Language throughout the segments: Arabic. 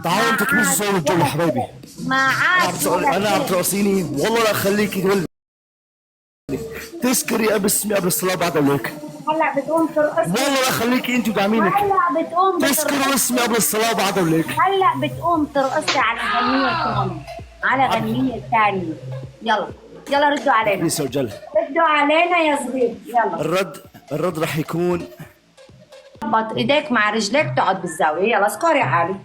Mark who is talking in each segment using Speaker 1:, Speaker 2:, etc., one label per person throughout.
Speaker 1: تعالوا انت كمان صوروا الجو يا حبايبي.
Speaker 2: ما عاد
Speaker 1: انا عم ترقصيني والله لا اخليكي تقول تسكري قبل اسمي قبل الصلاه بعد هيك.
Speaker 2: هلا بتقوم ترقص.
Speaker 1: والله لا اخليكي انت ودعمينك.
Speaker 2: هلا بتقوم
Speaker 1: تسكري اسمي قبل الصلاه بعد هيك.
Speaker 2: هلا بتقوم ترقصي على غنية كمان، على غنية ثانية. يلا يلا ردوا علينا.
Speaker 1: بليز يا رجال.
Speaker 2: ردوا علينا يا صغير يلا.
Speaker 1: الرد رح يكون
Speaker 2: بط ايديك مع رجليك تقعد بالزاوية. يلا سكوري عالي.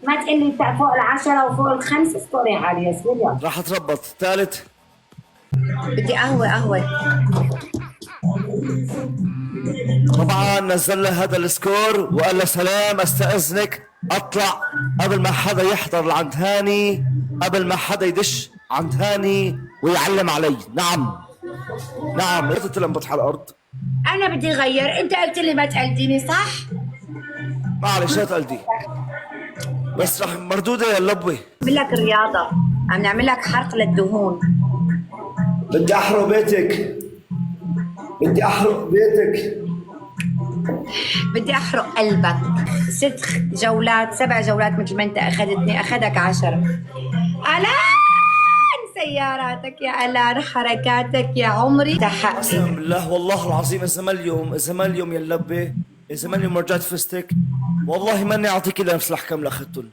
Speaker 2: ما تقلي انت فوق العشرة وفوق الخمسة. سكوري عالي يا صغير يلا.
Speaker 1: راح اتربط. ثالث
Speaker 2: بدي قهوة.
Speaker 1: طبعا نزل له هذا السكور وقال له سلام استاذنك اطلع قبل ما حدا يحضر لعند هاني، قبل ما حدا يدش عند هاني ويعلم علي. نعم لا تتلمبط على الارض.
Speaker 2: أنا بدي غير. أنت قلت لي ما تقلديني صح؟
Speaker 1: معلش لا تقلدي بس رح مردوده يا اللبوي.
Speaker 2: بعمل لك الرياضة، عم نعمل لك حرق للدهون.
Speaker 1: بدي احرق بيتك.
Speaker 2: بدي أحرق قلبك. 6 جولات 7 جولات مثل ما أنت أخذتني، أخذك 10. ألان سياراتك يا ألان، حركاتك يا عمري تحقق.
Speaker 1: قسما بالله والله العظيم إذا ما اليوم يا اللبة، إذا ما اليوم رجعت فزتك والله ماني أعطيك إلا نفس الأحكام اللي أخذتهم.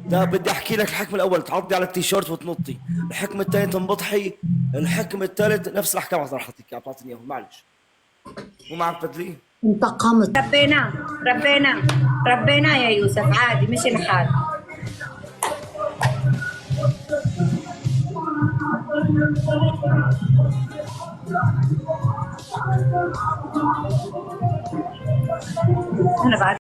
Speaker 1: ده بدي أحكي لك الحكم الأول تعضي على التيشيرت وتنطي، الحكم الثاني تنبطحي، الحكم الثالث نفس الأحكام رح أعطيك إياها بتعطيني إياهم. معلش مو معك بدلي.
Speaker 2: انتقمت. ربينا يا يوسف، عادي مش الحال. أنا بعد